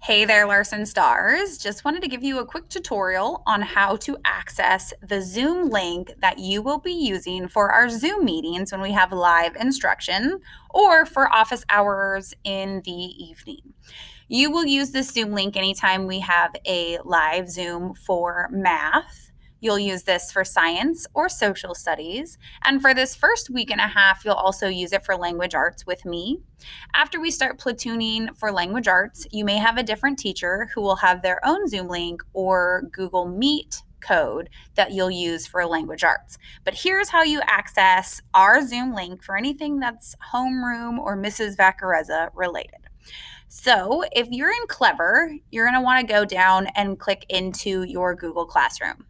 Hey there, Larson Stars. Just wanted to give you a quick tutorial on how to access the Zoom link that you will be using for our Zoom meetings when we have live instruction or for office hours in the evening. You will use this Zoom link anytime we have a live Zoom for math. You'll use this for science or social studies. And for this first week and a half, you'll also use it for language arts with me. After we start platooning for language arts, you may have a different teacher who will have their own Zoom link or Google Meet code that you'll use for language arts. But here's how you access our Zoom link for anything that's homeroom or Mrs. Vaccarezza related. So if you're in Clever, you're going to want to go down and click into your Google Classroom.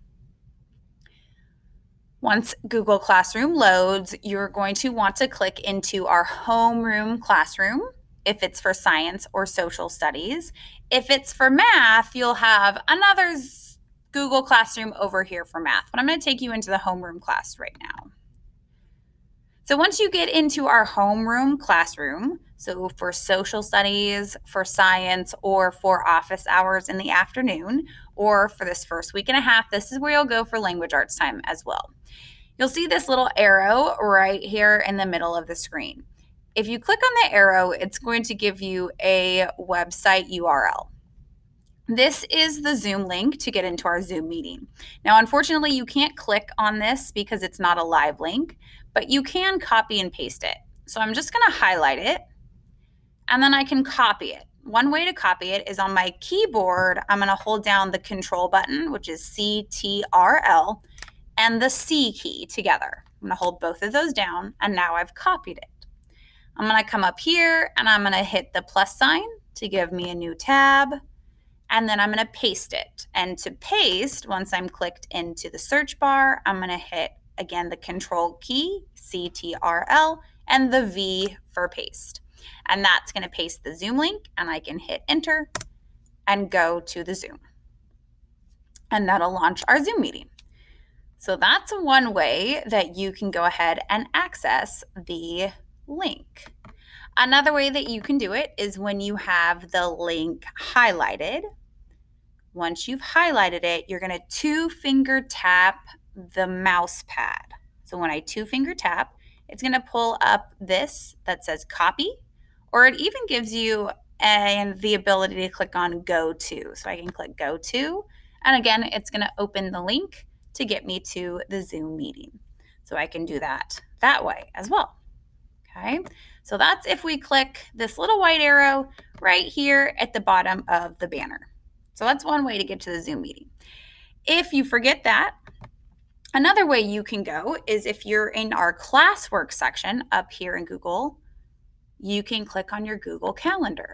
Once Google Classroom loads, you're going to want to click into our homeroom classroom if it's for science or social studies. If it's for math, you'll have another Google Classroom over here for math, but I'm going to take you into the homeroom class right now. So once you get into our homeroom classroom, so for social studies, for science, or for office hours in the afternoon, or for this first week and a half, this is where you'll go for language arts time as well. You'll see this little arrow right here in the middle of the screen. If you click on the arrow, it's going to give you a website URL. This is the Zoom link to get into our Zoom meeting. Now, unfortunately, you can't click on this because it's not a live link, but you can copy and paste it. So I'm just going to highlight it, and then I can copy it. One way to copy it is on my keyboard, I'm going to hold down the control button, which is CTRL, and the C key together. I'm going to hold both of those down, and now I've copied it. I'm going to come up here, and I'm going to hit the plus sign to give me a new tab, and then I'm going to paste it. And to paste, once I'm clicked into the search bar, I'm going to hit, again, the control key, CTRL, and the V for paste. And that's going to paste the Zoom link, and I can hit enter and go to the Zoom. And that'll launch our Zoom meeting. So that's one way that you can go ahead and access the link. Another way that you can do it is when you have the link highlighted. Once you've highlighted it, you're going to two-finger tap the mouse pad. So when I two-finger tap, it's going to pull up this that says copy, or it even gives you the ability to click on go to. So I can click go to, and again, it's going to open the link to get me to the Zoom meeting. So I can do that way as well. Okay, so that's if we click this little white arrow right here at the bottom of the banner. So that's one way to get to the Zoom meeting. If you forget that, another way you can go is if you're in our classwork section up here in Google, you can click on your Google Calendar.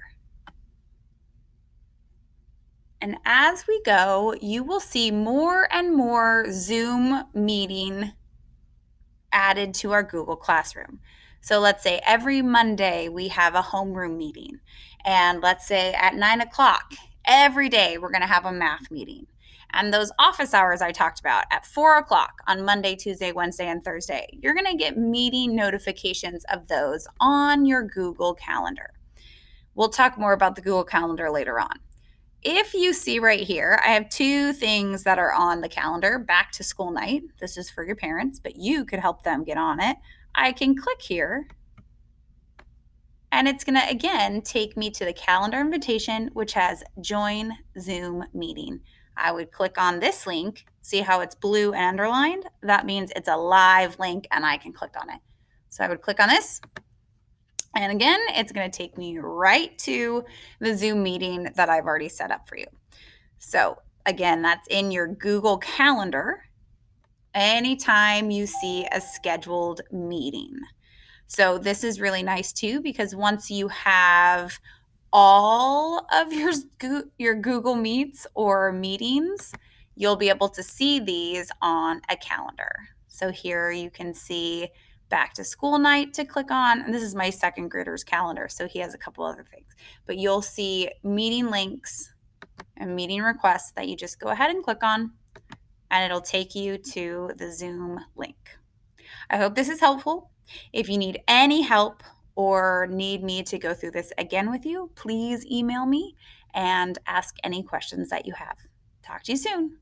And as we go, you will see more and more Zoom meeting added to our Google Classroom. So let's say every Monday we have a homeroom meeting. And let's say at 9 o'clock, every day we're going to have a math meeting. And those office hours I talked about at 4 o'clock on Monday, Tuesday, Wednesday, and Thursday, you're going to get meeting notifications of those on your Google Calendar. We'll talk more about the Google Calendar later on. If you see right here, I have two things that are on the calendar. Back to school night. This is for your parents, but you could help them get on it. I can click here, and it's going to, again, take me to the calendar invitation, which has join Zoom meeting. I would click on this link. See how it's blue and underlined? That means it's a live link, and I can click on it. So I would click on this. And again, it's going to take me right to the Zoom meeting that I've already set up for you. So again, that's in your Google Calendar anytime you see a scheduled meeting. So this is really nice too, because once you have all of your Google Meets or meetings, you'll be able to see these on a calendar. So here you can see back to school night to click on, and this is my second grader's calendar, so he has a couple other things. But you'll see meeting links and meeting requests that you just go ahead and click on, and it'll take you to the Zoom link. I hope this is helpful. If you need any help or need me to go through this again with you, please email me, and ask any questions that you have. Talk to you soon.